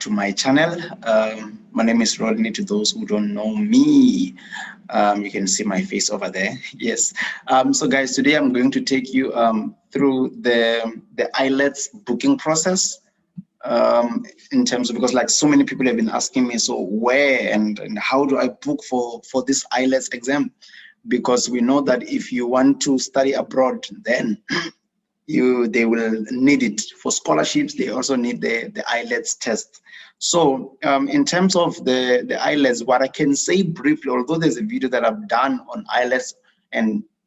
to my channel. My name is Rodney. To those who don't know me, you can see my face over there. Yes. So guys, today I'm going to take you through the IELTS booking process, in terms of, because like so many people have been asking me, so where and how do I book for this IELTS exam? Because we know that if you want to study abroad, then they will need it for scholarships. They also need the IELTS test. So in terms of the IELTS, what I can say briefly, although there's a video that I've done on IELTS,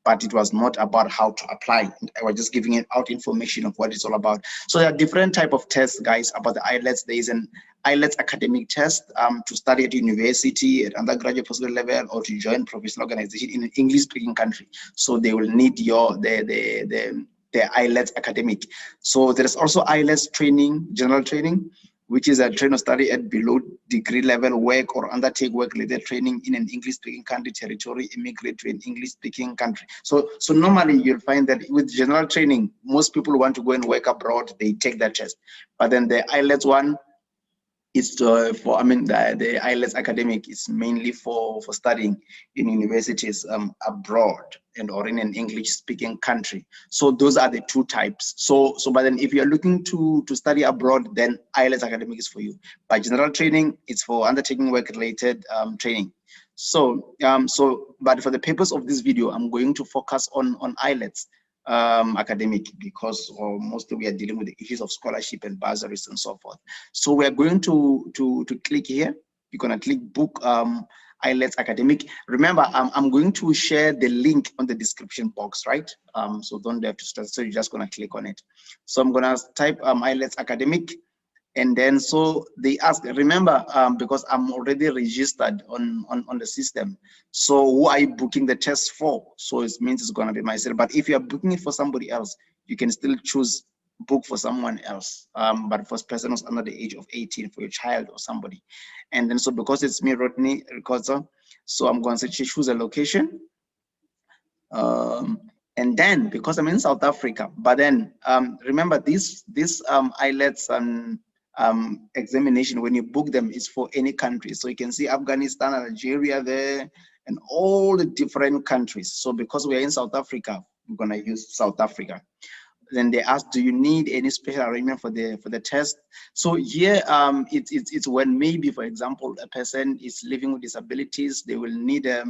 but it was not about how to apply. I was just giving it out information of what it's all about. So there are different type of tests, guys, about the IELTS. There is an IELTS academic test to study at university, at undergraduate, postgraduate level, or to join professional organization in an English-speaking country. So they will need the IELTS academic. So there is also IELTS training, general training, which is a train or study at below degree level work or undertake work-related training in an English-speaking country, territory, immigrate to an English-speaking country. So normally you'll find that with general training, most people want to go and work abroad, they take that test. But then the IELTS one, it's the IELTS academic is mainly for studying in universities abroad and or in an English-speaking country. So those are the two types. So but then if you're looking to study abroad, then IELTS academic is for you. But general training, it's for undertaking work-related training. So but for the purpose of this video, I'm going to focus on IELTS academic, because mostly we are dealing with the issues of scholarship and bursaries and so forth. So we are going to click here. You're gonna click book IELTS academic. Remember, I'm going to share the link on the description box, right? So don't have to start. So you're just gonna click on it. So I'm gonna type IELTS academic. And then so they ask, remember, because I'm already registered on the system, so who are you booking the test for? So it means it's going to be myself. But if you're booking it for somebody else, you can still choose book for someone else, but for person who's under the age of 18, for your child or somebody. And then so because it's me, Rodney Ricotta, so I'm going to choose a location. And then because I'm in South Africa, but then remember this IELTS examination, when you book them, is for any country. So you can see Afghanistan, Algeria there, and all the different countries. So because we are in South Africa, we're gonna use South Africa. Then they ask, do you need any special arrangement for the test? So here it's when maybe, for example, a person is living with disabilities, they will need a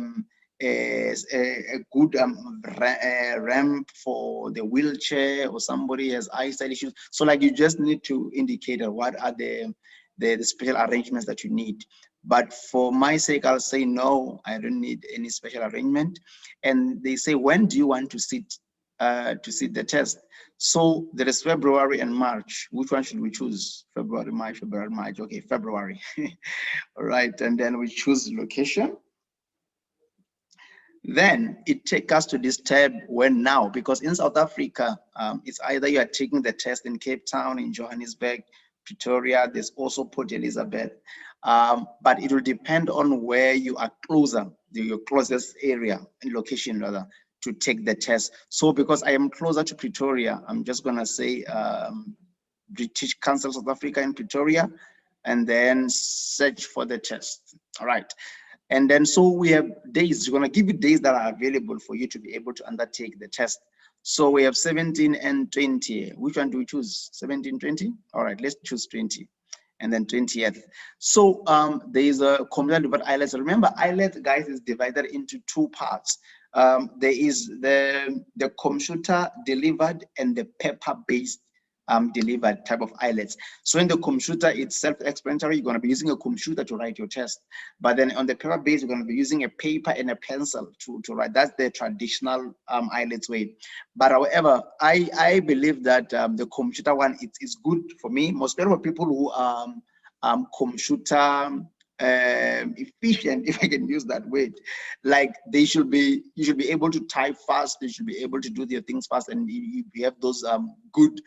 good ramp for the wheelchair, or somebody has eyesight issues. So like you just need to indicate what are the special arrangements that you need. But for my sake, I'll say no, I don't need any special arrangement. And they say, when do you want to sit the test? So there is February and March. Which one should we choose? February, March. Okay, February. All right, and then we choose location. Then it takes us to this tab, when now, because in South Africa, it's either you are taking the test in Cape Town, in Johannesburg, Pretoria, there's also Port Elizabeth, but it will depend on where you are closer, your closest area and location rather, to take the test. So because I am closer to Pretoria, I'm just gonna say British Council South Africa in Pretoria, and then search for the test. All right. And then so we have days, we're going to give you days that are available for you to be able to undertake the test. So we have 17 and 20. Which one do we choose? 17, 20? All right, let's choose 20. And then 20th. So there is a computer delivered IELTS. Remember, IELTS, guys, is divided into two parts. There is the computer delivered and the paper-based delivered type of IELTS. So in the computer, it's self-explanatory. You're going to be using a computer to write your test. But then on the paper base, you're going to be using a paper and a pencil to write. That's the traditional IELTS way. But however, I believe that the computer one is good for me. Most people who are computer efficient, if I can use that word, like you should be able to type fast, you should be able to do their things fast, and you have those good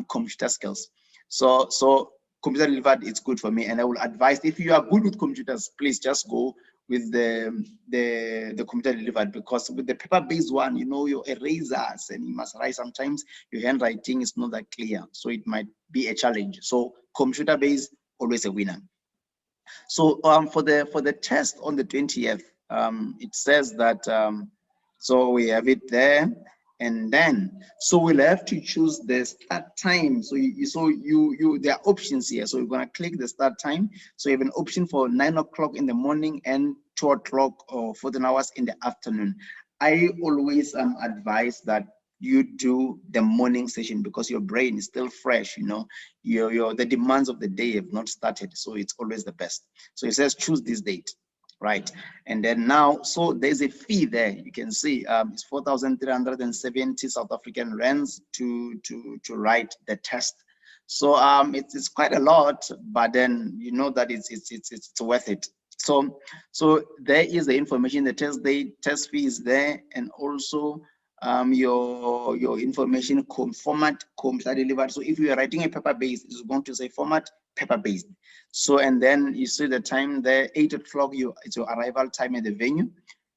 computer skills. So computer delivered is good for me, and I will advise, if you are good with computers, please just go with the computer delivered, because with the paper-based one, you know, your erasers, and you must write, sometimes your handwriting is not that clear, so it might be a challenge. So computer-based always a winner. So for the test on the 20th, it says that so we have it there, and then so we'll have to choose the start time. So there are options here. So we're gonna click the start time. So you have an option for 9 o'clock in the morning and 2 o'clock or 14 hours in the afternoon. I always advise that you do the morning session because your brain is still fresh, you know, the demands of the day have not started, so it's always the best. So it says choose this date, right? And then now, so there's a fee there. You can see it's 4,370 South African rands to write the test. So it's quite a lot, but then you know that it's worth it. So there is the information, the test date, test fee is there, and also your information format delivered. So if you are writing a paper based, it's going to say format paper based. So and then you see the time there, 8 o'clock it's your arrival time at the venue,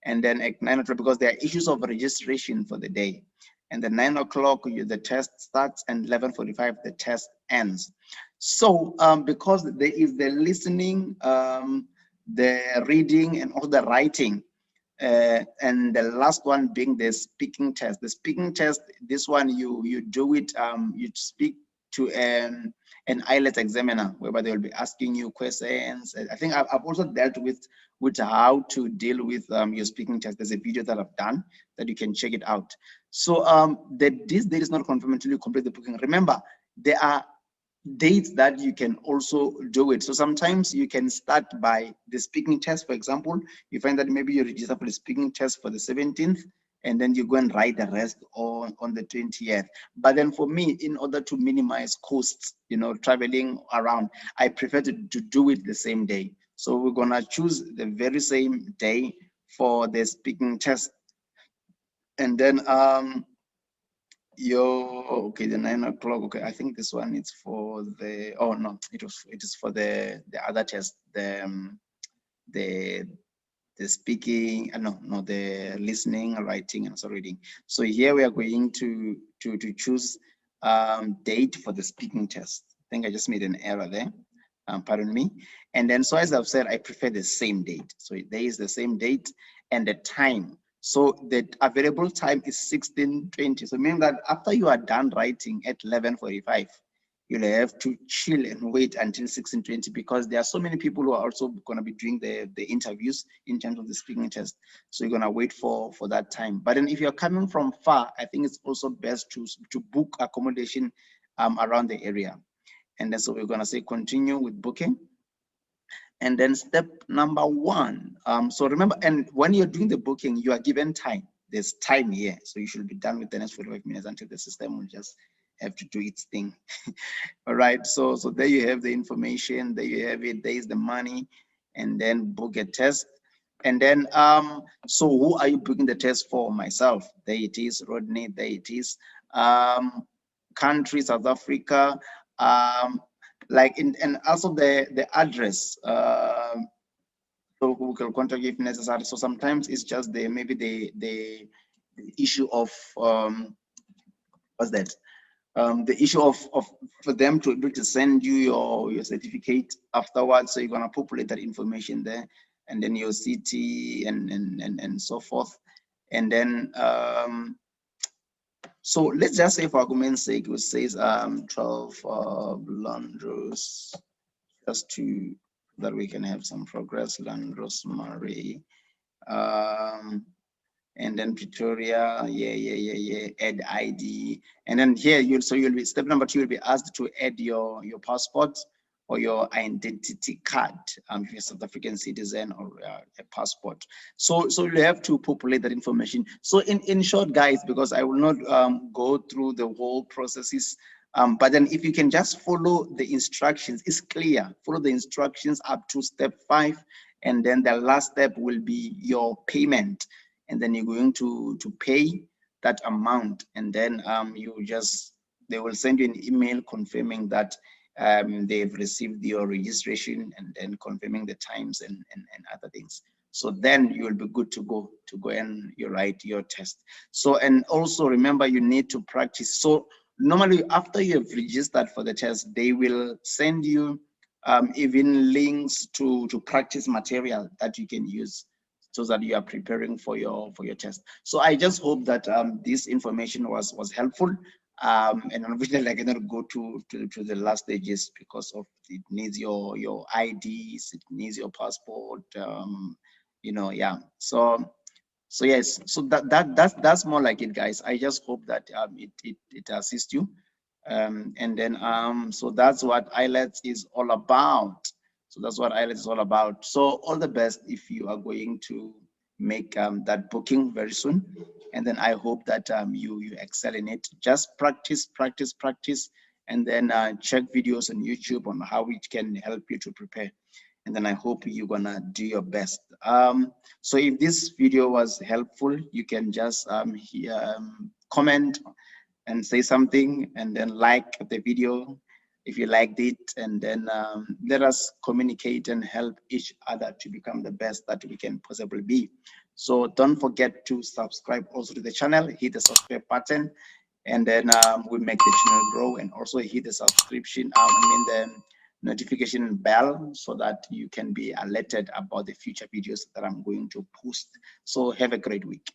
and then at 9 o'clock, because there are issues of registration for the day, and then 9 o'clock the test starts, and 11:45 the test ends. So because there is the listening, the reading, and all the writing, and the last one being the speaking test. The speaking test, this one you do it, you speak to an IELTS examiner, whereby they will be asking you questions. I think I've also dealt with how to deal with your speaking test. There's a video that I've done that you can check it out. So this date is not confirmed until you complete the booking. Remember, there are dates that you can also do it. So sometimes you can start by the speaking test. For example, you find that maybe you register for the speaking test for the 17th, and then you go and write the rest on the 20th. But then for me, in order to minimize costs, you know, traveling around, I prefer to do it the same day. So we're gonna choose the very same day for the speaking test. And then okay, the 9 o'clock. Okay, I think this one is for the, oh no, it is for the other test, the speaking, no, the listening, writing, and also reading. So here we are going to choose date for the speaking test. I think I just made an error there, pardon me. And then, so as I've said, I prefer the same date. So there is the same date and the time. So the available time is 16:20. So meaning that after you are done writing at 11:45, you'll have to chill and wait until 16:20, because there are so many people who are also going to be doing the interviews in terms of the speaking test. So you're going to wait for that time. But then if you're coming from far, I think it's also best to book accommodation around the area. And then so we're going to say continue with booking. And then step number 1. So remember, and when you're doing the booking, you are given time. There's time here. So you should be done with the next 45 minutes until the system will just have to do its thing. All right. So there you have the information. There you have it. There is the money. And then book a test. And then, so who are you booking the test for? Myself. There it is. Rodney. There it is. Country, South Africa. Like and also the address. So who can contact if necessary. So sometimes it's just maybe the issue of what's that? The issue of for them to able to send you your certificate afterwards. So you're gonna populate that information there, and then your city and so forth. And then so let's just say, for argument's sake, it says 12 Landros, just to that we can have some progress. Landros Murray, and then Pretoria, yeah, add ID. And then here you'll be step number 2, you'll be asked to add your passport or your identity card, if you're a South African citizen, or a passport. So you have to populate that information. So in short, guys, because I will not go through the whole processes, but then if you can just follow the instructions, it's clear. Follow the instructions up to step 5, and then the last step will be your payment. And then you're going to pay that amount, and then they will send you an email confirming that they've received your registration, and then confirming the times and other things. So then you will be good to go and you write your test. So, and also remember, you need to practice. So normally after you have registered for the test, they will send you even links to practice material that you can use so that you are preparing for your test. So I just hope that this information was helpful. And unfortunately, I cannot go to the last stages because of it needs your IDs, it needs your passport, yeah. So yes, so that's more like it, guys. I just hope that it assists you. And then so that's what IELTS is all about. So that's what IELTS is all about. So all the best if you are going to make that booking very soon. And then I hope that you excel in it. Just practice, practice, practice, and then check videos on YouTube on how it can help you to prepare. And then I hope you're gonna do your best. So if this video was helpful, you can just comment and say something, and then like the video if you liked it, and then let us communicate and help each other to become the best that we can possibly be. So don't forget to subscribe also to the channel, hit the subscribe button, and then we make the channel grow, and also hit the subscription, the notification bell, so that you can be alerted about the future videos that I'm going to post. So have a great week.